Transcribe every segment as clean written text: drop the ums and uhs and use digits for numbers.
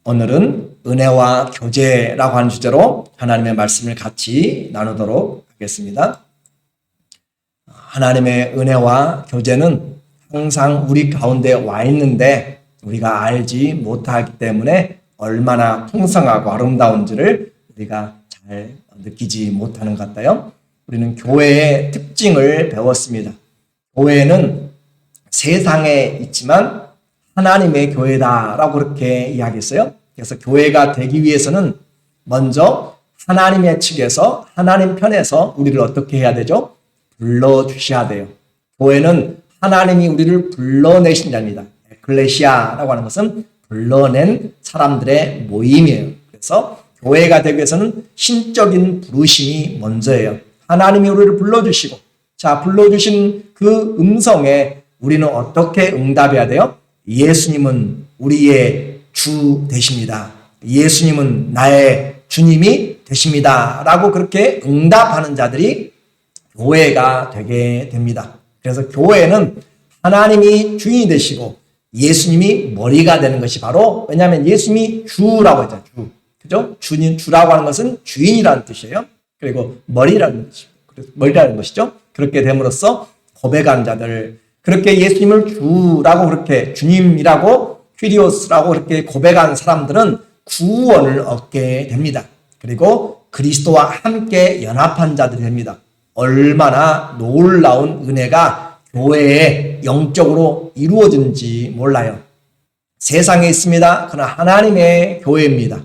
오늘은 은혜와 교제라고 하는 주제로 하나님의 말씀을 같이 나누도록 하겠습니다. 하나님의 은혜와 교제는 항상 우리 가운데 와 있는데 우리가 알지 못하기 때문에 얼마나 풍성하고 아름다운지를 우리가 잘 느끼지 못하는 것 같아요. 우리는 교회의 특징을 배웠습니다. 교회는 세상에 있지만 하나님의 교회다라고 그렇게 이야기했어요. 그래서 교회가 되기 위해서는 먼저 하나님의 측에서 하나님 편에서 우리를 어떻게 해야 되죠? 불러주셔야 돼요. 교회는 하나님이 우리를 불러내신 자입니다. 에클레시아라고 하는 것은 불러낸 사람들의 모임이에요. 그래서 교회가 되기 위해서는 신적인 부르심이 먼저예요. 하나님이 우리를 불러주시고, 자, 불러주신 그 음성에 우리는 어떻게 응답해야 돼요? 예수님은 우리의 주 되십니다. 예수님은 나의 주님이 되십니다. 라고 그렇게 응답하는 자들이 교회가 되게 됩니다. 그래서 교회는 하나님이 주인이 되시고 예수님이 머리가 되는 것이 바로, 왜냐하면 예수님이 주라고 했잖아요. 주. 그죠? 주라고 하는 것은 주인이라는 뜻이에요. 그리고 머리라는 것이죠. 그렇게 됨으로써 고백한 자들, 그렇게 예수님을 주라고 그렇게 주님이라고 퀴리오스라고 그렇게 고백한 사람들은 구원을 얻게 됩니다. 그리고 그리스도와 함께 연합한 자들이 됩니다. 얼마나 놀라운 은혜가 교회에 영적으로 이루어지는지 몰라요. 세상에 있습니다. 그러나 하나님의 교회입니다.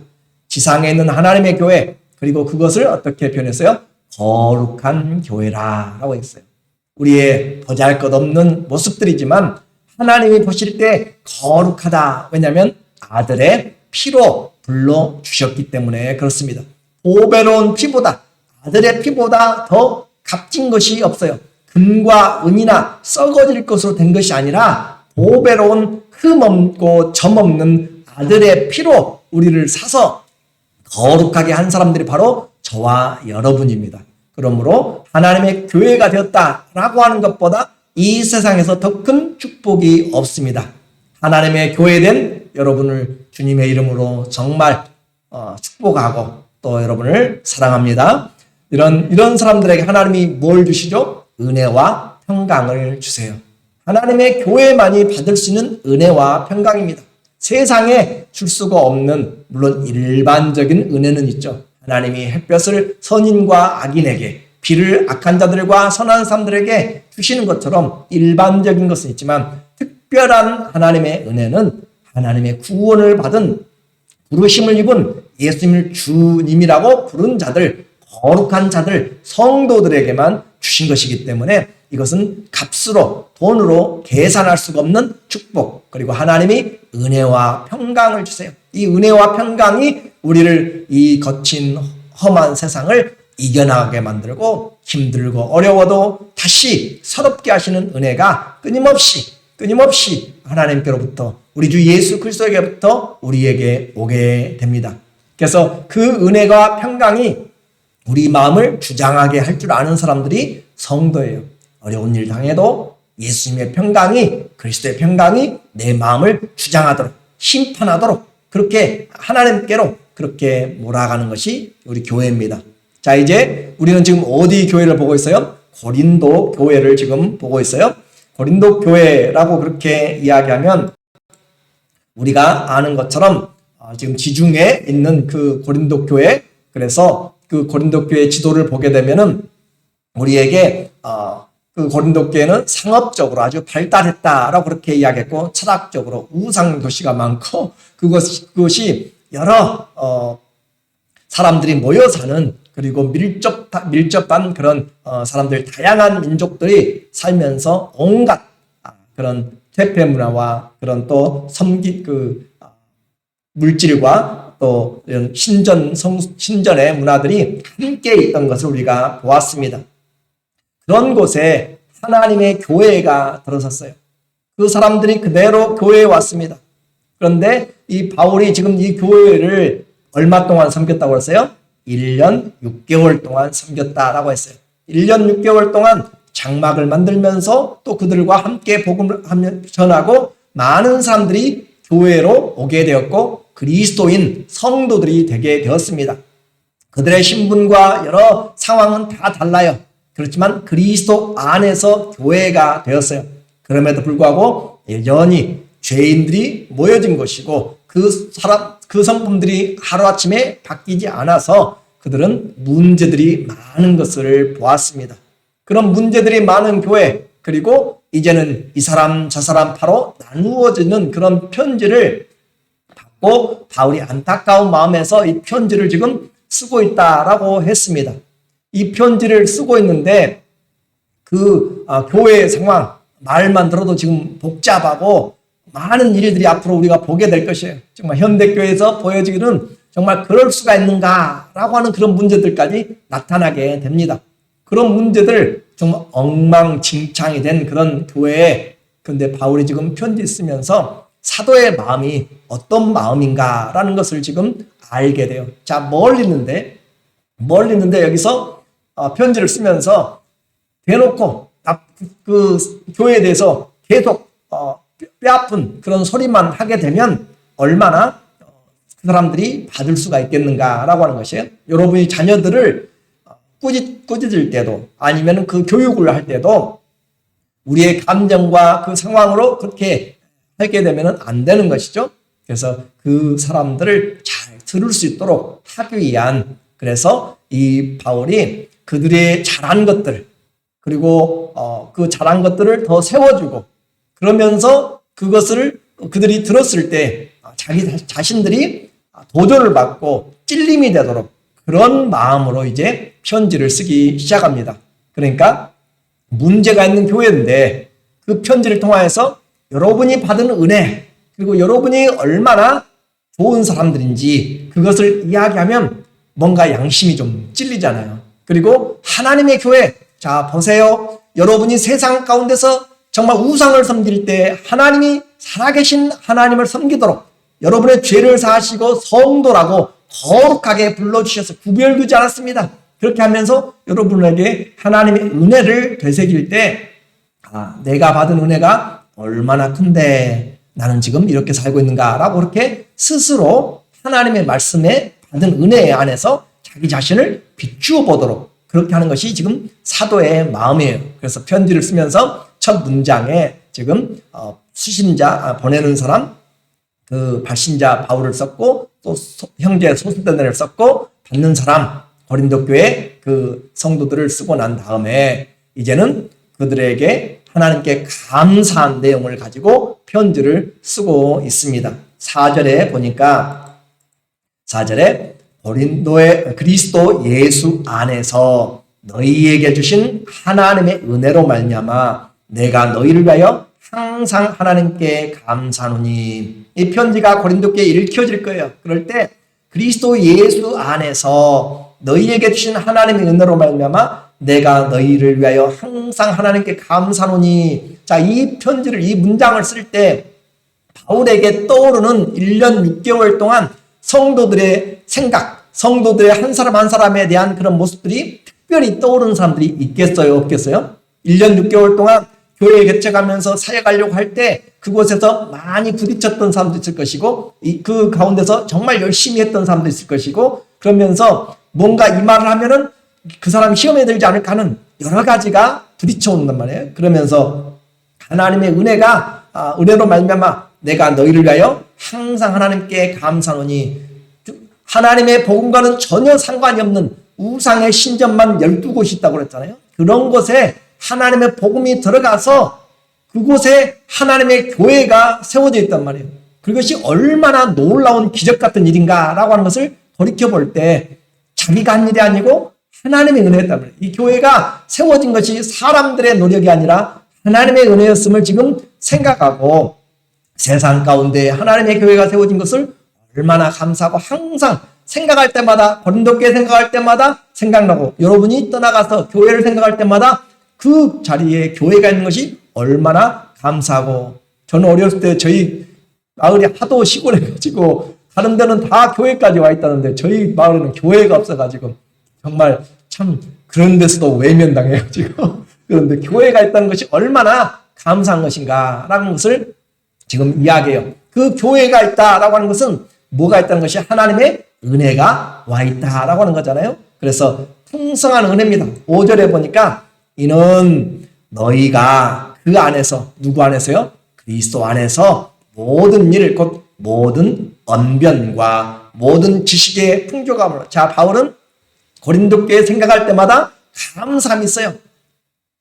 지상에 있는 하나님의 교회, 그리고 그것을 어떻게 표현했어요? 거룩한 교회라고 했어요. 우리의 보잘것없는 모습들이지만 하나님이 보실 때 거룩하다. 왜냐하면 아들의 피로 불러주셨기 때문에 그렇습니다. 보배로운 피보다, 아들의 피보다 더 값진 것이 없어요. 금과 은이나 썩어질 것으로 된 것이 아니라 보배로운 흠없고 점없는 아들의 피로 우리를 사서 거룩하게 한 사람들이 바로 저와 여러분입니다. 그러므로 하나님의 교회가 되었다라고 하는 것보다 이 세상에서 더 큰 축복이 없습니다. 하나님의 교회된 여러분을 주님의 이름으로 정말 축복하고 또 여러분을 사랑합니다. 이런 사람들에게 하나님이 뭘 주시죠? 은혜와 평강을 주세요. 하나님의 교회만이 받을 수 있는 은혜와 평강입니다. 세상에 줄 수가 없는, 물론 일반적인 은혜는 있죠. 하나님이 햇볕을 선인과 악인에게, 비를 악한 자들과 선한 사람들에게 주시는 것처럼 일반적인 것은 있지만 특별한 하나님의 은혜는 하나님의 구원을 받은, 부르심을 입은 예수님을 주님이라고 부른 자들, 거룩한 자들, 성도들에게만 주신 것이기 때문에 이것은 값으로, 돈으로 계산할 수가 없는 축복, 그리고 하나님이 은혜와 평강을 주세요. 이 은혜와 평강이 우리를 이 거친 험한 세상을 이겨나가게 만들고 힘들고 어려워도 다시 서럽게 하시는 은혜가 끊임없이 하나님께로부터, 우리 주 예수 그리스도에게부터 우리에게 오게 됩니다. 그래서 그 은혜와 평강이 우리 마음을 주장하게 할 줄 아는 사람들이 성도예요. 어려운 일 당해도 예수님의 평강이, 그리스도의 평강이 내 마음을 주장하도록, 심판하도록 그렇게 하나님께로 그렇게 몰아가는 것이 우리 교회입니다. 자, 이제 우리는 지금 어디 교회를 보고 있어요? 고린도 교회를 지금 보고 있어요. 고린도 교회라고 그렇게 이야기하면 우리가 아는 것처럼 지금 지중해에 있는 그 고린도 교회, 그래서 그 고린도 교회 지도를 보게 되면은 우리에게 그 고린도 교회는 상업적으로 아주 발달했다라고 그렇게 이야기했고, 철학적으로 우상 도시가 많고, 그것이 여러 사람들이 모여 사는, 그리고 밀접한 그런 사람들, 다양한 민족들이 살면서 온갖 그런 퇴폐 문화와 그런 또 물질과 또 이런 신전의 문화들이 함께 있던 것을 우리가 보았습니다. 그런 곳에 하나님의 교회가 들어섰어요. 그 사람들이 그대로 교회에 왔습니다. 그런데 이 바울이 지금 이 교회를 얼마 동안 섬겼다고 했어요? 1년 6개월 동안 섬겼다라고 했어요. 1년 6개월 동안 장막을 만들면서 또 그들과 함께 복음을 전하고 많은 사람들이 교회로 오게 되었고, 그리스도인 성도들이 되게 되었습니다. 그들의 신분과 여러 상황은 다 달라요. 그렇지만 그리스도 안에서 교회가 되었어요. 그럼에도 불구하고 여전히 죄인들이 모여진 것이고 그 성품들이 하루아침에 바뀌지 않아서 그들은 문제들이 많은 것을 보았습니다. 그런 문제들이 많은 교회, 그리고 이제는 이 사람 저 사람 바로 나누어지는 그런 편지를 받고 바울이 안타까운 마음에서 이 편지를 지금 쓰고 있다라고 했습니다. 이 편지를 쓰고 있는데 교회의 상황, 말만 들어도 지금 복잡하고 많은 일들이 앞으로 우리가 보게 될 것이에요. 정말 현대교회에서 보여지기는 정말 그럴 수가 있는가라고 하는 그런 문제들까지 나타나게 됩니다. 그런 문제들 정말 엉망진창이 된 그런 교회에, 근데 바울이 지금 편지 쓰면서 사도의 마음이 어떤 마음인가라는 것을 지금 알게 돼요. 자, 멀리 있는데 여기서 편지를 쓰면서 대놓고 그 교회에 대해서 계속 뼈아픈 그런 소리만 하게 되면 얼마나 그 사람들이 받을 수가 있겠는가라고 하는 것이에요. 여러분이 자녀들을 꾸짖을 때도 아니면 그 교육을 할 때도 우리의 감정과 그 상황으로 그렇게 하게 되면 안 되는 것이죠. 그래서 그 사람들을 잘 들을 수 있도록 하기 위한, 그래서 이 바울이 그들의 잘한 것들, 그리고 그 잘한 것들을 더 세워주고, 그러면서 그것을 그들이 들었을 때 자기 자신들이 도전을 받고 찔림이 되도록 그런 마음으로 이제 편지를 쓰기 시작합니다. 그러니까 문제가 있는 교회인데 그 편지를 통하여서 여러분이 받은 은혜, 그리고 여러분이 얼마나 좋은 사람들인지 그것을 이야기하면 뭔가 양심이 좀 찔리잖아요. 그리고 하나님의 교회, 자 보세요. 여러분이 세상 가운데서 정말 우상을 섬길 때 하나님이 살아계신 하나님을 섬기도록 여러분의 죄를 사하시고 성도라고 거룩하게 불러주셔서 구별두지 않았습니다. 그렇게 하면서 여러분에게 하나님의 은혜를 되새길 때 내가 받은 은혜가 얼마나 큰데 나는 지금 이렇게 살고 있는가라고 그렇게 스스로 하나님의 말씀에 받은 은혜 안에서 자기 자신을 비추어 보도록 그렇게 하는 것이 지금 사도의 마음이에요. 그래서 편지를 쓰면서 첫 문장에 지금 수신자, 보내는 사람, 그 발신자 바울을 썼고, 또 형제 소스데네를 썼고, 받는 사람 고린도 교회 그 성도들을 쓰고 난 다음에 이제는 그들에게 하나님께 감사한 내용을 가지고 편지를 쓰고 있습니다. 4절에 보니까 4절에 고린도의 그리스도 예수 안에서 너희에게 주신 하나님의 은혜로 말미암아 내가 너희를 위하여 항상 하나님께 감사하노니. 이 편지가 고린도께 읽혀질 거예요. 그럴 때 그리스도 예수 안에서 너희에게 주신 하나님의 은혜로 말미암아 내가 너희를 위하여 항상 하나님께 감사하노니. 자, 이 편지를, 이 문장을 쓸 때 바울에게 떠오르는 1년 6개월 동안 성도들의 생각, 성도들의 한 사람 한 사람에 대한 그런 모습들이 특별히 떠오르는 사람들이 있겠어요, 없겠어요? 1년 6개월 동안 교회에 개척하면서 사역하려고 할 때 그곳에서 많이 부딪혔던 사람도 있을 것이고, 그 가운데서 정말 열심히 했던 사람도 있을 것이고, 그러면서 뭔가 이 말을 하면은 그 사람이 시험에 들지 않을까 하는 여러 가지가 부딪혀 온단 말이에요. 그러면서 하나님의 은혜로 말미암아 내가 너희를 위하여 항상 하나님께 감사하노니. 하나님의 복음과는 전혀 상관이 없는 우상의 신전만 12곳이 있다고 그랬잖아요. 그런 곳에 하나님의 복음이 들어가서 그곳에 하나님의 교회가 세워져 있단 말이에요. 그것이 얼마나 놀라운 기적 같은 일인가라고 하는 것을 돌이켜볼 때 자기가 한 일이 아니고 하나님의 은혜였단 말이에요. 이 교회가 세워진 것이 사람들의 노력이 아니라 하나님의 은혜였음을 지금 생각하고 세상 가운데 하나님의 교회가 세워진 것을 얼마나 감사하고 항상 생각할 때마다, 고린도교회 생각할 때마다 생각나고, 여러분이 떠나가서 교회를 생각할 때마다 그 자리에 교회가 있는 것이 얼마나 감사하고. 저는 어렸을 때 저희 마을이 하도 시골해가지고 다른 데는 다 교회까지 와 있다는데 저희 마을에는 교회가 없어가지고 정말 참 그런 데서도 외면당해요 지금. 그런데 교회가 있다는 것이 얼마나 감사한 것인가라는 것을 지금 이야기해요. 그 교회가 있다라고 하는 것은 뭐가 있다는 것이 하나님의 은혜가 와 있다라고 하는 거잖아요. 그래서 풍성한 은혜입니다. 5절에 보니까 이는 너희가 그 안에서, 누구 안에서요? 그리스도 안에서 모든 일, 곧 모든 언변과 모든 지식의 풍족함으로. 자, 바울은 고린도 교회 생각할 때마다 감사함이 있어요.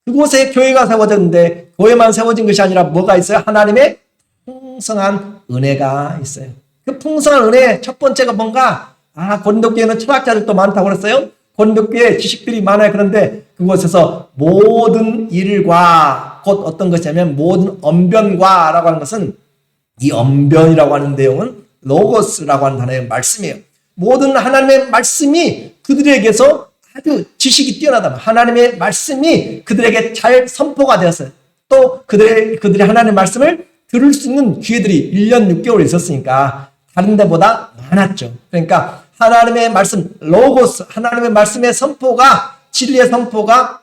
그곳에 교회가 세워졌는데 교회만 세워진 것이 아니라 뭐가 있어요? 하나님의 풍성한 은혜가 있어요. 그 풍성한 은혜 첫 번째가 뭔가? 고린도 교회는 철학자들도 많다고 그랬어요. 고린도 교회에 지식들이 많아요. 그런데 그곳에서 모든 일과 곧 어떤 것이냐면 모든 언변과 라고 하는 것은, 이 언변이라고 하는 내용은 로고스라고 하는 단어의 말씀이에요. 모든 하나님의 말씀이 그들에게서 아주 지식이 뛰어나다. 하나님의 말씀이 그들에게 잘 선포가 되었어요. 또 그들이 하나님의 말씀을 들을 수 있는 기회들이 1년 6개월 있었으니까 다른 데보다 많았죠. 그러니까 하나님의 말씀, 로고스, 하나님의 말씀의 선포가, 진리의 선포가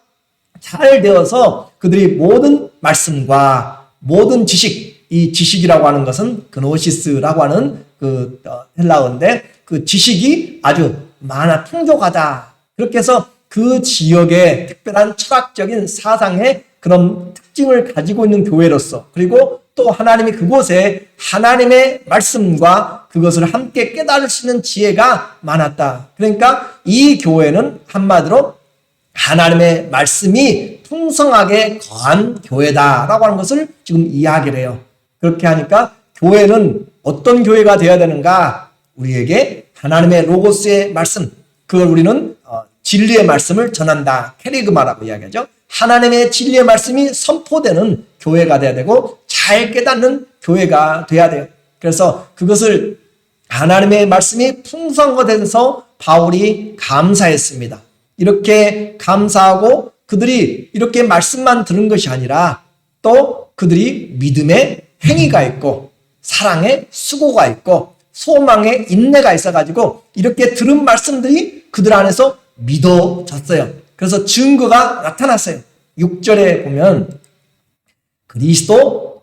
잘 되어서 그들이 모든 말씀과 모든 지식, 이 지식이라고 하는 것은 그노시스라고 하는 그 헬라어인데 그 지식이 아주 많아 풍족하다. 그렇게 해서 그 지역의 특별한 철학적인 사상의 그런 특징을 가지고 있는 교회로서, 그리고 또 하나님이 그곳에 하나님의 말씀과 그것을 함께 깨달을 수 있는 지혜가 많았다. 그러니까 이 교회는 한마디로 하나님의 말씀이 풍성하게 거한 교회다라고 하는 것을 지금 이야기를 해요. 그렇게 하니까 교회는 어떤 교회가 되어야 되는가? 우리에게 하나님의 로고스의 말씀, 그걸 우리는 진리의 말씀을 전한다. 캐리그마라고 이야기하죠. 하나님의 진리의 말씀이 선포되는 교회가 돼야 되고 잘 깨닫는 교회가 돼야 돼요. 그래서 그것을 하나님의 말씀이 풍성한 것에 대해서 바울이 감사했습니다. 이렇게 감사하고 그들이 이렇게 말씀만 들은 것이 아니라 또 그들이 믿음의 행위가 있고 사랑의 수고가 있고 소망의 인내가 있어가지고 이렇게 들은 말씀들이 그들 안에서 믿어졌어요. 그래서 증거가 나타났어요. 6절에 보면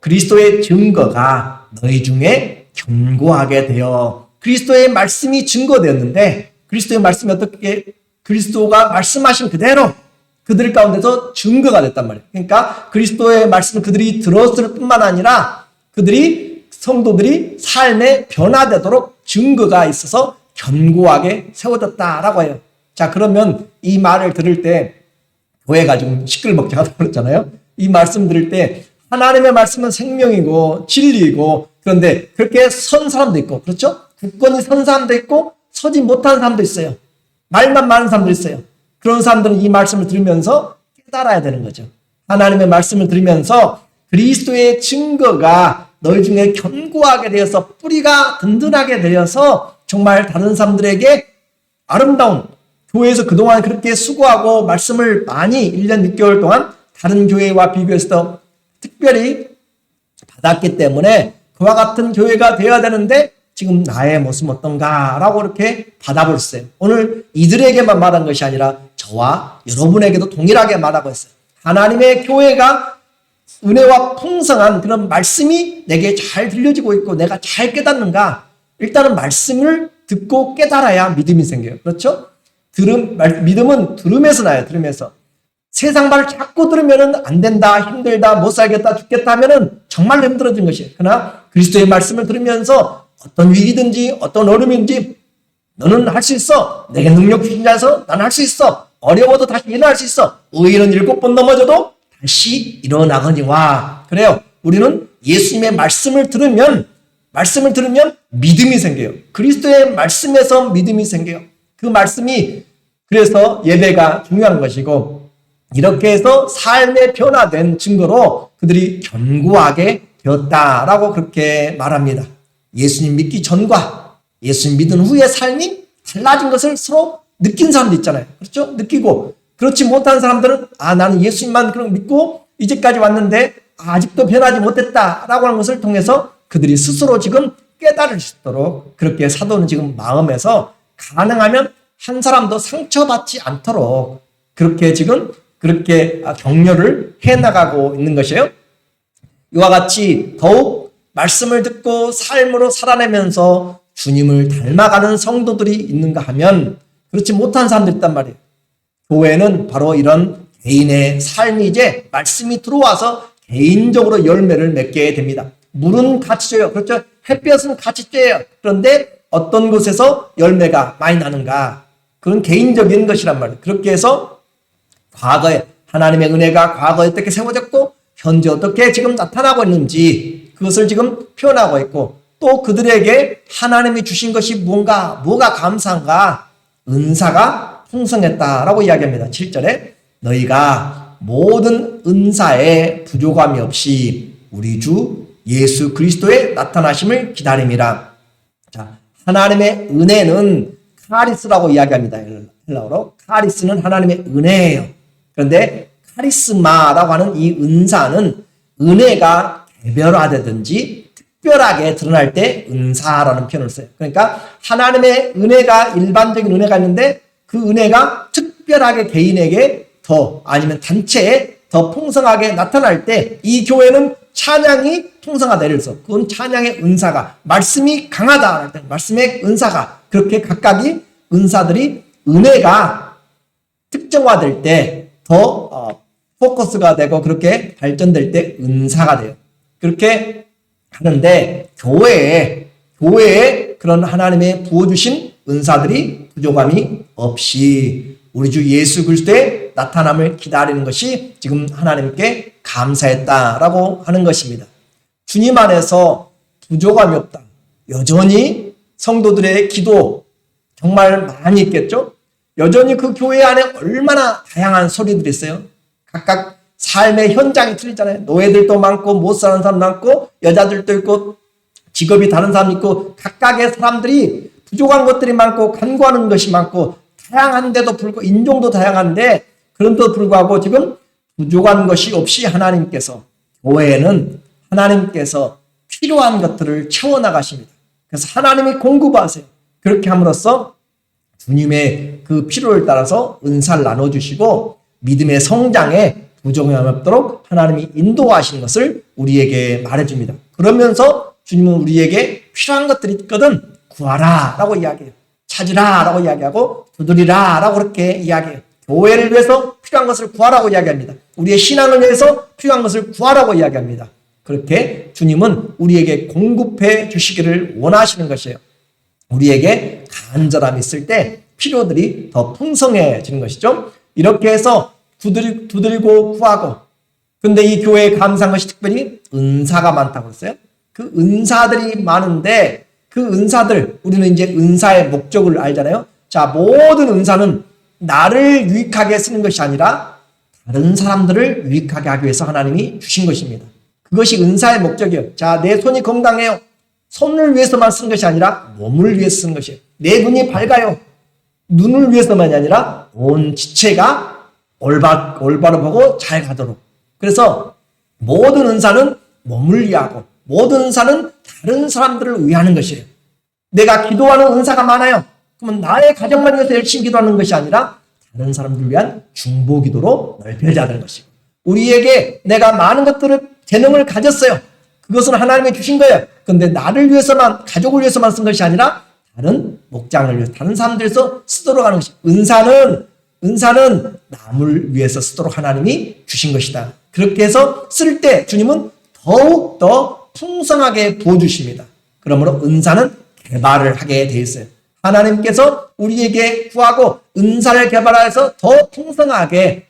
그리스도의 증거가 너희 중에 견고하게 되어, 그리스도의 말씀이 증거되었는데 그리스도의 말씀이 어떻게, 그리스도가 말씀하신 그대로 그들 가운데서 증거가 됐단 말이에요. 그러니까 그리스도의 말씀을 그들이 들었을 뿐만 아니라 성도들이 삶에 변화되도록 증거가 있어서 견고하게 세워졌다라고 해요. 자, 그러면 이 말을 들을 때 교회가 좀 시끌벅적하다고 그랬잖아요. 이 말씀 들을 때 하나님의 말씀은 생명이고 진리이고, 그런데 그렇게 선 사람도 있고, 그렇죠? 굳건히 선 사람도 있고 서지 못한 사람도 있어요. 말만 많은 사람도 있어요. 그런 사람들은 이 말씀을 들으면서 깨달아야 되는 거죠. 하나님의 말씀을 들으면서 그리스도의 증거가 너희 중에 견고하게 되어서 뿌리가 든든하게 되어서 정말 다른 사람들에게 아름다운, 교회에서 그동안 그렇게 수고하고 말씀을 많이 1년 6개월 동안 다른 교회와 비교해서 특별히 받았기 때문에 그와 같은 교회가 되어야 되는데 지금 나의 모습 어떤가라고 이렇게 받아볼 수 있어요. 오늘 이들에게만 말한 것이 아니라 저와 여러분에게도 동일하게 말하고 있어요. 하나님의 교회가 은혜와 풍성한 그런 말씀이 내게 잘 들려지고 있고 내가 잘 깨닫는가? 일단은 말씀을 듣고 깨달아야 믿음이 생겨요. 그렇죠? 믿음은 들음에서 나요. 들음에서. 세상 말을 자꾸 들으면 안 된다, 힘들다, 못 살겠다, 죽겠다 하면은 정말로 힘들어진 것이에요. 그러나 그리스도의 말씀을 들으면서 어떤 위기든지 어떤 어려움인지 너는 할 수 있어. 내게 능력 주신 자에서 나는 할 수 있어. 어려워도 다시 일어날 수 있어. 의인은 7번 넘어져도 다시 일어나거니와. 그래요. 우리는 예수님의 말씀을 들으면 믿음이 생겨요. 그리스도의 말씀에서 믿음이 생겨요. 그 말씀이, 그래서 예배가 중요한 것이고, 이렇게 해서 삶의 변화된 증거로 그들이 견고하게 되었다라고 그렇게 말합니다. 예수님 믿기 전과 예수님 믿은 후의 삶이 달라진 것을 서로 느낀 사람도 있잖아요. 그렇죠? 느끼고, 그렇지 못한 사람들은 나는 예수님만 그런 믿고 이제까지 왔는데 아직도 변하지 못했다라고 하는 것을 통해서 그들이 스스로 지금 깨달을 수 있도록 그렇게 사도는 지금 마음에서 가능하면 한 사람도 상처받지 않도록 그렇게 지금 그렇게 격려를 해나가고 있는 것이에요. 이와 같이 더욱 말씀을 듣고 삶으로 살아내면서 주님을 닮아가는 성도들이 있는가 하면 그렇지 못한 사람들이 있단 말이에요. 교회는 바로 이런 개인의 삶이 이제 말씀이 들어와서 개인적으로 열매를 맺게 됩니다. 물은 같이 쬐요. 그렇죠? 햇볕은 같이 쬐요. 그런데 어떤 곳에서 열매가 많이 나는가? 그건 개인적인 것이란 말이에요. 그렇게 해서 과거에 하나님의 은혜가 과거에 어떻게 세워졌고 현재 어떻게 지금 나타나고 있는지 그것을 지금 표현하고 있고 또 그들에게 하나님이 주신 것이 뭐가 감사한가? 은사가 풍성했다라고 이야기합니다. 7절에 너희가 모든 은사에 부족함이 없이 우리 주 예수 그리스도의 나타나심을 기다림이라. 자, 하나님의 은혜는 카리스라고 이야기합니다. 헬라어로 카리스는 하나님의 은혜예요. 그런데 카리스마라고 하는 이 은사는 은혜가 개별화되든지 특별하게 드러날 때 은사라는 표현을 써요. 그러니까 하나님의 은혜가 일반적인 은혜가 있는데 그 은혜가 특별하게 개인에게 더 아니면 단체에 더 풍성하게 나타날 때 이 교회는 찬양이 풍성하다. 그래서 그건 찬양의 은사가 말씀이 강하다. 말씀의 은사가 그렇게 각각이 은사들이 은혜가 특정화될 때 더 포커스가 되고 그렇게 발전될 때 은사가 돼요. 그렇게 하는데 교회에 그런 하나님의 부어주신 은사들이 부족함이 없이 우리 주 예수 그리스도의 나타남을 기다리는 것이 지금 하나님께 감사했다라고 하는 것입니다. 주님 안에서 부족함이 없다. 여전히 성도들의 기도 정말 많이 있겠죠? 여전히 그 교회 안에 얼마나 다양한 소리들이 있어요. 각각 삶의 현장이 틀리잖아요. 노예들도 많고 못 사는 사람 많고 여자들도 있고 직업이 다른 사람 있고 각각의 사람들이 부족한 것들이 많고 간구하는 것이 많고 다양한데도 불구하고 인종도 다양한데 그런데도 불구하고 지금 부족한 것이 없이 하나님께서 교회에는 하나님께서 필요한 것들을 채워나가십니다. 그래서 하나님이 공급하세요. 그렇게 함으로써 주님의 그 필요를 따라서 은사를 나눠주시고 믿음의 성장에 부족함이 없도록 하나님이 인도하시는 것을 우리에게 말해줍니다. 그러면서 주님은 우리에게 필요한 것들이 있거든 구하라 라고 이야기해요. 찾으라 라고 이야기하고 두드리라 라고 그렇게 이야기해요. 교회를 위해서 필요한 것을 구하라고 이야기합니다. 우리의 신앙을 위해서 필요한 것을 구하라고 이야기합니다. 그렇게 주님은 우리에게 공급해 주시기를 원하시는 것이에요. 우리에게 간절함이 있을 때 필요들이 더 풍성해지는 것이죠. 이렇게 해서 두드리고 구하고 근데 이 교회에 감사한 것이 특별히 은사가 많다고 했어요. 그 은사들이 많은데 그 은사들 우리는 이제 은사의 목적을 알잖아요. 자, 모든 은사는 나를 유익하게 쓰는 것이 아니라 다른 사람들을 유익하게 하기 위해서 하나님이 주신 것입니다. 그것이 은사의 목적이에요. 자, 내 손이 건강해요. 손을 위해서만 쓰는 것이 아니라 몸을 위해서 쓰는 것이에요. 내 눈이 밝아요. 눈을 위해서만이 아니라 온 지체가 올바로 보고 잘 가도록. 그래서 모든 은사는 몸을 위하고 모든 은사는 다른 사람들을 위하는 것이에요. 내가 기도하는 은사가 많아요. 그러면 나의 가정만 위해서 열심히 기도하는 것이 아니라 다른 사람들을 위한 중보 기도로 넓혀져야 하는 것이고 우리에게 내가 많은 것들을 재능을 가졌어요. 그것은 하나님이 주신 거예요. 그런데 나를 위해서만 가족을 위해서만 쓴 것이 아니라 다른 목장을 위해서 다른 사람들 위해서 쓰도록 하는 것이 은사는 남을 위해서 쓰도록 하나님이 주신 것이다. 그렇게 해서 쓸 때 주님은 더욱 더 풍성하게 부어주십니다. 그러므로 은사는 개발을 하게 되어 있어요. 하나님께서 우리에게 구하고 은사를 개발해서 더 풍성하게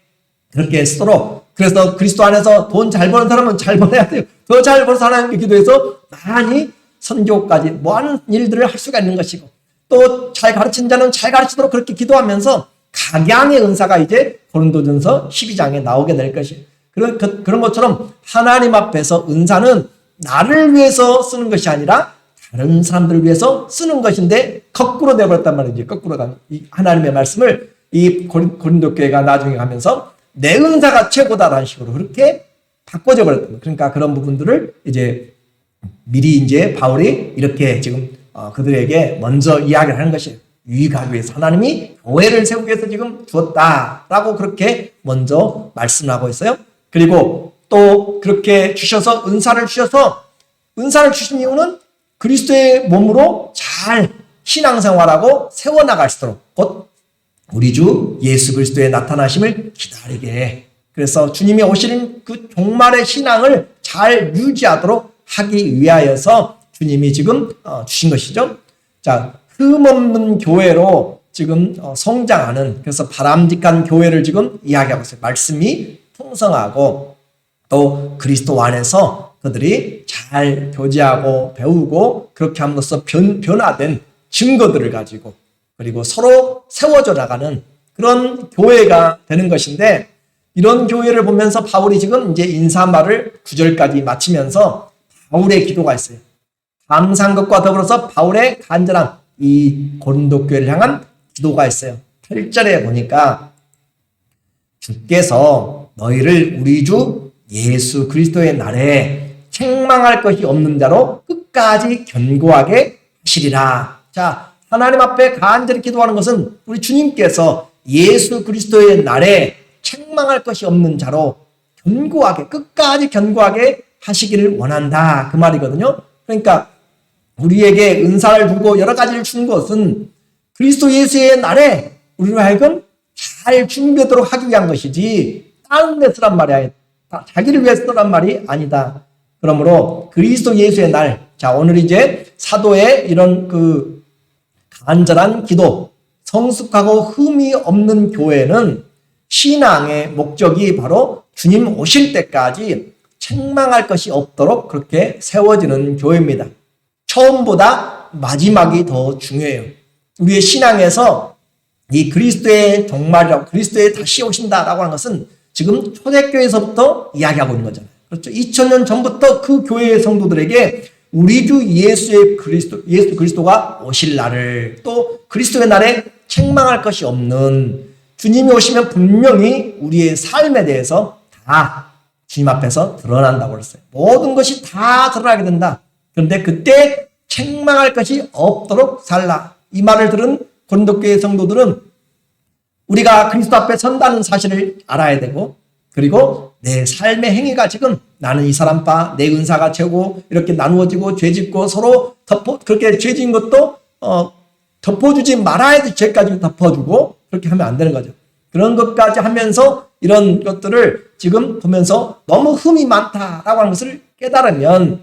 그렇게 쓰도록 그래서 그리스도 안에서 돈 잘 버는 사람은 잘 벌어야 돼요. 더 잘 벌어서 하나님께 기도해서 많이 선교까지 많은 일들을 할 수가 있는 것이고 또 잘 가르친 자는 잘 가르치도록 그렇게 기도하면서 각양의 은사가 이제 고린도전서 12장에 나오게 될 것이에요. 그런 것처럼 하나님 앞에서 은사는 나를 위해서 쓰는 것이 아니라 다른 사람들을 위해서 쓰는 것인데 거꾸로 되어버렸단 말이죠. 거꾸로 가는 이 하나님의 말씀을 이 고린도 교회가 나중에 가면서 내 은사가 최고다라는 식으로 그렇게 바꿔져 버렸단 말이에요. 그러니까 그런 부분들을 이제 미리 이제 바울이 이렇게 지금 그들에게 먼저 이야기를 하는 것이에요. 유익하기 위해서 하나님이 교회를 세우기 위해서 지금 주었다라고 그렇게 먼저 말씀하고 있어요. 그리고 또 그렇게 주셔서 은사를 주신 이유는 그리스도의 몸으로 잘 신앙생활하고 세워나갈수록 곧 우리 주 예수 그리스도의 나타나심을 기다리게. 그래서 주님이 오시는 그 종말의 신앙을 잘 유지하도록 하기 위하여서 주님이 지금 주신 것이죠. 자, 흠없는 교회로 지금 성장하는, 그래서 바람직한 교회를 지금 이야기하고 있어요. 말씀이 풍성하고 또 그리스도 안에서 그들이 잘 교제하고 배우고 그렇게 함으로써 변화된 증거들을 가지고 그리고 서로 세워져 나가는 그런 교회가 되는 것인데, 이런 교회를 보면서 바울이 지금 이제 인사말을 9절까지 마치면서 바울의 기도가 있어요. 감사한 것과 더불어서 바울의 간절한 이 고린도 교회를 향한 기도가 있어요. 8절에 보니까 주께서 너희를 우리 주 예수 그리스도의 날에 책망할 것이 없는 자로 끝까지 견고하게 하시리라. 자, 하나님 앞에 간절히 기도하는 것은 우리 주님께서 예수 그리스도의 날에 책망할 것이 없는 자로 견고하게, 끝까지 견고하게 하시기를 원한다, 그 말이거든요. 그러니까 우리에게 은사를 주고 여러 가지를 준 것은 그리스도 예수의 날에 우리로 하여금 잘 준비하도록 하기 위한 것이지 다른 데서란 말이 아니다. 자기를 위해서란 말이 아니다. 그러므로 그리스도 예수의 날, 자, 오늘 이제 사도의 이런 그 간절한 기도, 성숙하고 흠이 없는 교회는 신앙의 목적이 바로 주님 오실 때까지 책망할 것이 없도록 그렇게 세워지는 교회입니다. 처음보다 마지막이 더 중요해요. 우리의 신앙에서 이 그리스도의 종말이라고, 그리스도의 다시 오신다라고 하는 것은 지금 초대교회에서부터 이야기하고 있는 거잖아요. 그렇죠. 2000년 전부터 그 교회의 성도들에게 우리 주 예수 그리스도가 오실 날을, 또 그리스도의 날에 책망할 것이 없는, 주님이 오시면 분명히 우리의 삶에 대해서 다 주님 앞에서 드러난다고 그랬어요. 모든 것이 다 드러나게 된다. 그런데 그때 책망할 것이 없도록 살라. 이 말을 들은 고린도교회 성도들은 우리가 그리스도 앞에 선다는 사실을 알아야 되고, 그리고 내 삶의 행위가 지금 나는 이 사람 바, 내 은사가 최고, 이렇게 나누어지고 죄짓고 서로 그렇게 죄진 것도 덮어주지 말아야 될 죄까지 덮어주고 그렇게 하면 안 되는 거죠. 그런 것까지 하면서 이런 것들을 지금 보면서 너무 흠이 많다라고 하는 것을 깨달으면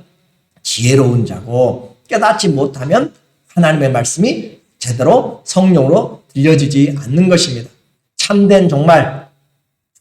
지혜로운 자고, 깨닫지 못하면 하나님의 말씀이 제대로 성령으로 들려지지 않는 것입니다. 참된 정말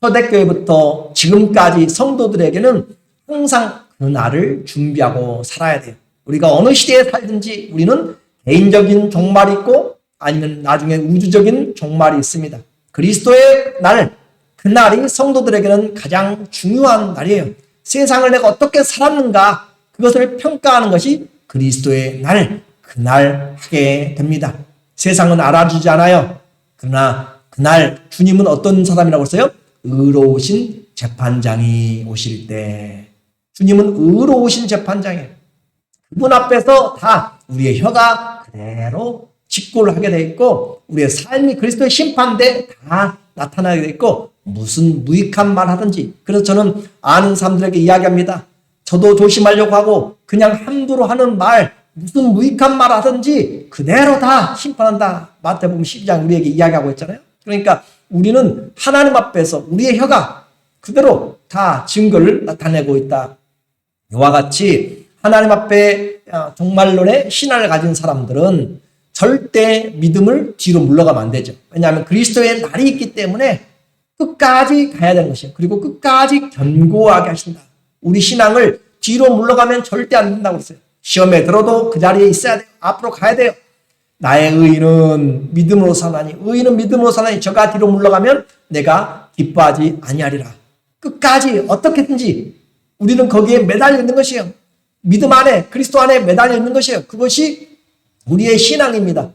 초대교회부터 지금까지 성도들에게는 항상 그 날을 준비하고 살아야 돼요. 우리가 어느 시대에 살든지 우리는 개인적인 종말이 있고 아니면 나중에 우주적인 종말이 있습니다. 그리스도의 날, 그 날이 성도들에게는 가장 중요한 날이에요. 세상을 내가 어떻게 살았는가, 그것을 평가하는 것이 그리스도의 날, 그날 하게 됩니다. 세상은 알아주지 않아요. 그러나 그날 주님은 어떤 사람이라고 했어요? 의로우신 재판장이 오실 때. 주님은 의로우신 재판장이에요. 그분 앞에서 다 우리의 혀가 그대로 직고를 하게 돼 있고, 우리의 삶이 그리스도의 심판대 다 나타나게 돼 있고, 무슨 무익한 말 하든지. 그래서 저는 아는 사람들에게 이야기합니다. 저도 조심하려고 하고 그냥 함부로 하는 말, 무슨 무익한 말 하든지 그대로 다 심판한다. 마태복음 12장 우리에게 이야기하고 있잖아요. 그러니까 우리는 하나님 앞에서 우리의 혀가 그대로 다 증거를 나타내고 있다. 이와 같이 하나님 앞에 종말론의 신앙을 가진 사람들은 절대 믿음을 뒤로 물러가면 안 되죠. 왜냐하면 그리스도의 날이 있기 때문에 끝까지 가야 되는 것이에요. 그리고 끝까지 견고하게 하신다. 우리 신앙을 뒤로 물러가면 절대 안 된다고 그랬어요. 시험에 들어도 그 자리에 있어야 돼요. 앞으로 가야 돼요. 나의 의인은 믿음으로 사나니, 의인은 믿음으로 사나니 저가 뒤로 물러가면 내가 기뻐하지 아니하리라. 끝까지 어떻게든지 우리는 거기에 매달려 있는 것이에요. 믿음 안에, 그리스도 안에 매달려 있는 것이에요. 그것이 우리의 신앙입니다.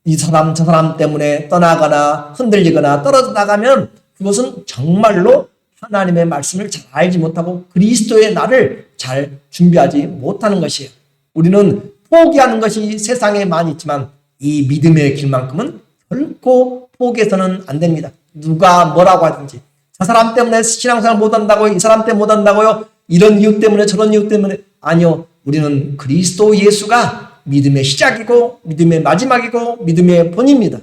이 사람 저 사람 때문에 떠나거나 흔들리거나 떨어져 나가면 그것은 정말로 하나님의 말씀을 잘 알지 못하고 그리스도의 날을 잘 준비하지 못하는 것이에요. 우리는 포기하는 것이 세상에 많이 있지만 이 믿음의 길만큼은 결코 포기해서는 안 됩니다. 누가 뭐라고 하든지, 저 사람 때문에 신앙생활 못한다고요, 이 사람 때문에 못한다고요, 이런 이유 때문에 저런 이유 때문에, 아니요. 우리는 그리스도 예수가 믿음의 시작이고 믿음의 마지막이고 믿음의 본입니다.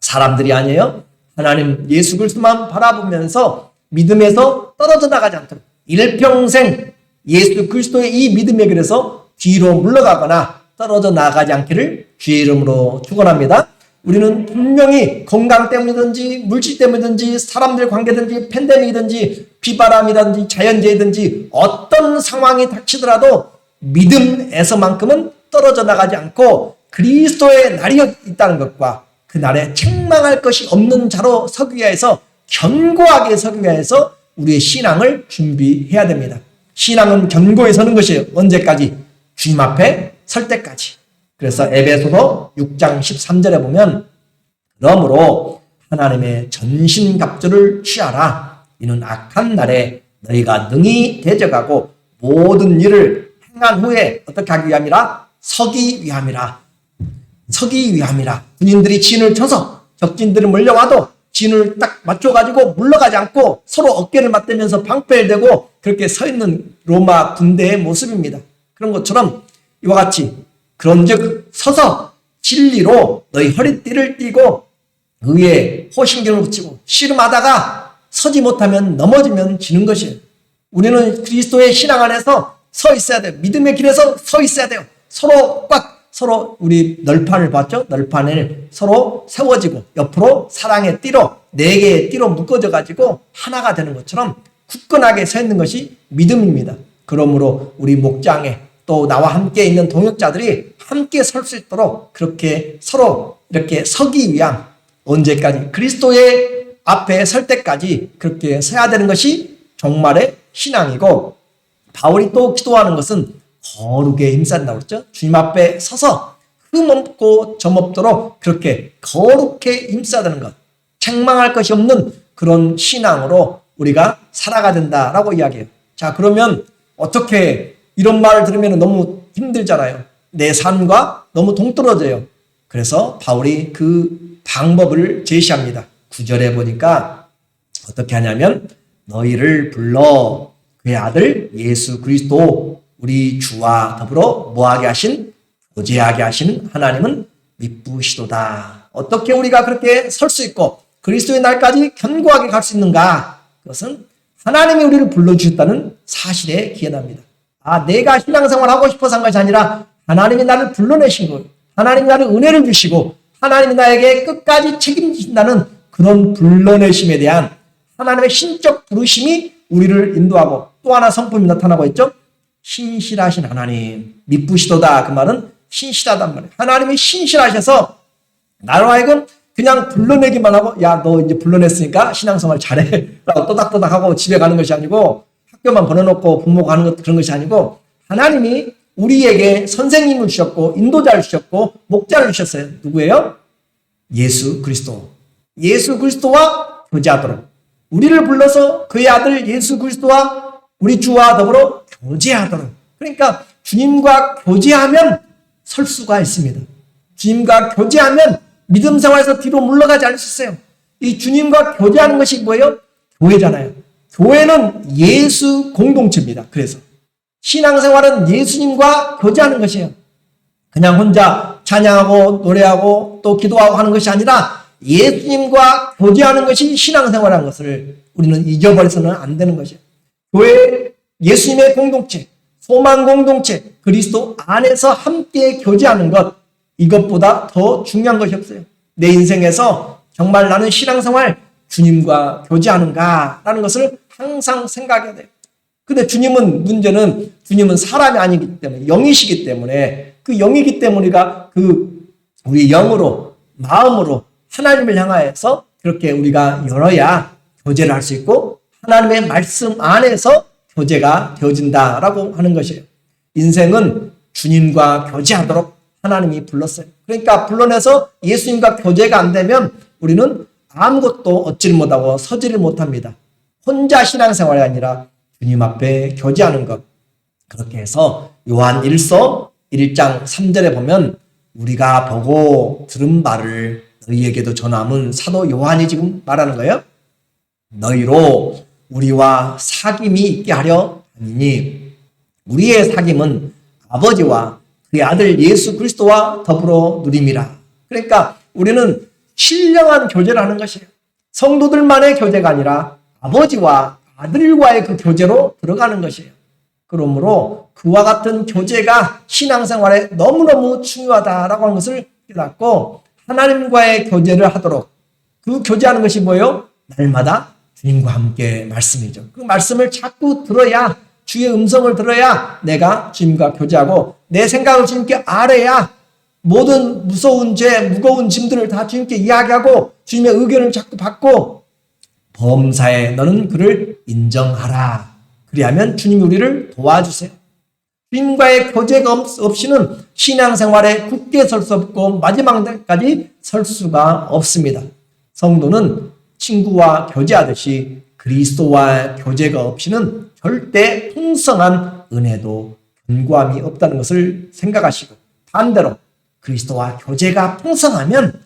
사람들이 아니에요. 하나님 예수 그리스도만 바라보면서 믿음에서 떨어져 나가지 않도록 일평생 예수 그리스도의 이 믿음의 길에서 뒤로 물러가거나 떨어져 나가지 않기를 주의 이름으로 축원합니다. 우리는 분명히 건강 때문이든지 물질 때문이든지 사람들 관계든지 팬데믹이든지 비바람이든지 자연재해든지 어떤 상황이 닥치더라도 믿음에서만큼은 떨어져 나가지 않고 그리스도의 날이 있다는 것과 그 날에 책망할 것이 없는 자로 서기 위해서 견고하게 서기 위해서 우리의 신앙을 준비해야 됩니다. 신앙은 견고히 서는 것이에요. 언제까지? 주님 앞에 설 때까지. 그래서 에베소서 6장 13절에 보면 그러므로 하나님의 전신갑주를 취하라. 이는 악한 날에 너희가 능히 대적하고 모든 일을 행한 후에 어떻게 하기 위함이라? 서기 위함이라. 서기 위함이라. 군인들이 진을 쳐서 적진들이 몰려와도 진을 딱 맞춰가지고 물러가지 않고 서로 어깨를 맞대면서 방패를 그렇게 서 있는 로마 군대의 모습입니다. 그런 것처럼 이와 같이 그런즉 서서 진리로 너희 허리띠를 띠고 의에 호심경을 붙이고 씨름하다가 서지 못하면 넘어지면 지는 것이에요. 우리는 그리스도의 신앙 안에서 서 있어야 돼요. 믿음의 길에서 서 있어야 돼요. 서로 우리 널판을 봤죠? 널판을 서로 세워지고 옆으로 사랑의 띠로 4개의 띠로 묶어져 가지고 하나가 되는 것처럼 굳건하게 서 있는 것이 믿음입니다. 그러므로 우리 목장에 또 나와 함께 있는 동역자들이 함께 설 수 있도록 그렇게 서로 이렇게 서기 위한 언제까지 그리스도의 앞에 설 때까지 그렇게 서야 되는 것이 정말의 신앙이고 바울이 또 기도하는 것은 거룩에 힘쓴다고 그랬죠. 주님 앞에 서서 흠없고 점없도록 그렇게 거룩해 힘써야 되는 것. 책망할 것이 없는 그런 신앙으로 우리가 살아가야 된다라고 이야기해요. 자, 그러면 어떻게 이런 말을 들으면 너무 힘들잖아요. 내 삶과 너무 동떨어져요. 그래서 바울이 그 방법을 제시합니다. 9절에 보니까 어떻게 하냐면 너희를 불러 그의 아들 예수 그리스도 우리 주와 더불어 뭐하게 하신? 교제하게 하신 하나님은 미쁘시도다. 어떻게 우리가 그렇게 설 수 있고 그리스도의 날까지 견고하게 갈 수 있는가? 그것은 하나님이 우리를 불러주셨다는 사실에 기원합니다. 내가 신앙생활 하고 싶어서 한 것이 아니라 하나님이 나를 불러내신 거예요. 하나님이 나를 은혜를 주시고 하나님이 나에게 끝까지 책임지신다는 그런 불러내심에 대한 하나님의 신적 부르심이 우리를 인도하고 또 하나 성품이 나타나고 있죠. 신실하신 하나님, 미쁘시도다. 그 말은 신실하단 말이에요. 하나님이 신실하셔서 나로 하여금 그냥 불러내기만 하고 야, 너 이제 불러냈으니까 신앙생활 잘해 라고 또닥또닥하고 집에 가는 것이 아니고 학교만 보내놓고 부모가 하는 것 그런 것이 아니고 하나님이 우리에게 선생님을 주셨고 인도자를 주셨고 목자를 주셨어요. 누구예요? 예수 그리스도. 예수 그리스도와 교제하도록 우리를 불러서 그의 아들 예수 그리스도와 우리 주와 더불어 교제하도록. 그러니까 주님과 교제하면 설 수가 있습니다. 주님과 교제하면 믿음 생활에서 뒤로 물러가지 않을 수 있어요. 이 주님과 교제하는 것이 뭐예요? 교회잖아요. 교회는 예수 공동체입니다. 그래서 신앙생활은 예수님과 교제하는 것이에요. 그냥 혼자 찬양하고 노래하고 또 기도하고 하는 것이 아니라 예수님과 교제하는 것이 신앙생활이라는 것을 우리는 잊어버려서는 안 되는 것이에요. 교회, 예수님의 공동체, 소망 공동체, 그리스도 안에서 함께 교제하는 것, 이것보다 더 중요한 것이 없어요. 내 인생에서 정말 나는 신앙생활 주님과 교제하는가라는 것을 항상 생각해야 돼요. 근데 문제는 주님은 사람이 아니기 때문에 영이시기 때문에 그 영이기 때문에 우리가 우리 영으로 마음으로 하나님을 향하여서 그렇게 우리가 열어야 교제를 할 수 있고 하나님의 말씀 안에서 교제가 되어진다라고 하는 것이에요. 인생은 주님과 교제하도록 하나님이 불렀어요. 그러니까 불러내서 예수님과 교제가 안 되면 우리는 아무것도 얻지를 못하고 서지를 못합니다. 혼자 신앙생활이 아니라 주님 앞에 교제하는 것. 그렇게 해서 요한 1서 1장 3절에 보면 우리가 보고 들은 바를 너희에게도 전함은 사도 요한이 지금 말하는 거예요. 너희로 우리와 사귐이 있게 하려 하니 우리의 사귐은 아버지와 그의 아들 예수 그리스도와 더불어 누림이라. 그러니까 우리는 신령한 교제를 하는 것이에요. 성도들만의 교제가 아니라 아버지와 아들과의 그 교제로 들어가는 것이에요. 그러므로 그와 같은 교제가 신앙생활에 너무너무 중요하다라고 하는 것을 깨닫고 하나님과의 교제를 하도록, 그 교제하는 것이 뭐예요? 날마다 주님과 함께 말씀이죠. 그 말씀을 자꾸 들어야, 주의 음성을 들어야 내가 주님과 교제하고 내 생각을 주님께 아뢰야 모든 무서운 죄, 무거운 짐들을 다 주님께 이야기하고 주님의 의견을 자꾸 받고 범사에 너는 그를 인정하라. 그리하면 주님이 우리를 도와주세요. 주님과의 교제가 없이는 신앙생활에 굳게 설 수 없고 마지막까지 설 수가 없습니다. 성도는 친구와 교제하듯이 그리스도와 교제가 없이는 절대 풍성한 은혜도 견고함이 없다는 것을 생각하시고, 반대로 그리스도와 교제가 풍성하면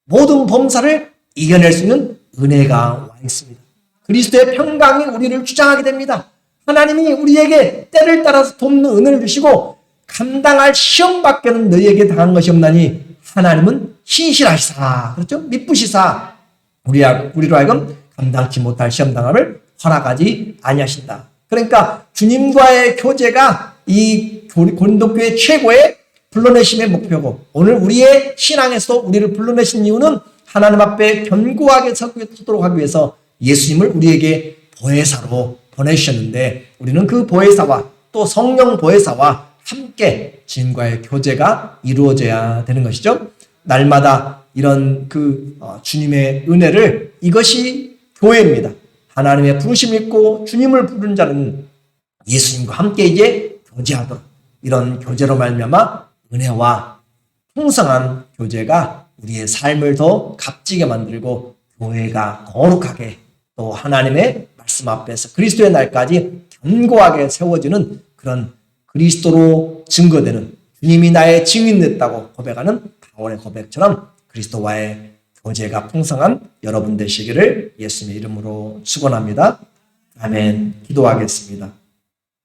모든 범사를 이겨낼 수 있는 은혜가 와 있습니다. 그리스도의 평강이 우리를 주장하게 됩니다. 하나님이 우리에게 때를 따라서 돕는 은혜를 주시고 감당할 시험밖에는 너희에게 당한 것이 없나니 하나님은 신실하시사, 그렇죠? 미쁘시사 우리로 하여금 감당치 못할 시험당함을 허락하지 아니하신다. 그러니까 주님과의 교제가 이 고린도교회 최고의 불러내심의 목표고, 오늘 우리의 신앙에서 우리를 불러내신 이유는 하나님 앞에 견고하게 서도록 하기 위해서 예수님을 우리에게 보혜사로 보내주셨는데, 우리는 그 보혜사와 또 성령 보혜사와 함께 주님과의 교제가 이루어져야 되는 것이죠. 날마다 이런 주님의 은혜를, 이것이 교회입니다. 하나님의 부르심 있고 주님을 부른 자는 예수님과 함께 이제 교제하도록, 이런 교제로 말미암아 은혜와 풍성한 교제가 우리의 삶을 더 값지게 만들고 교회가 거룩하게 또 하나님의 말씀 앞에서 그리스도의 날까지 견고하게 세워지는 그런 그리스도로 증거되는, 주님이 나의 증인됐다고 고백하는 바울의 고백처럼 그리스도와의 교제가 풍성한 여러분 되시기를 예수님의 이름으로 축원합니다. 아멘. 기도하겠습니다.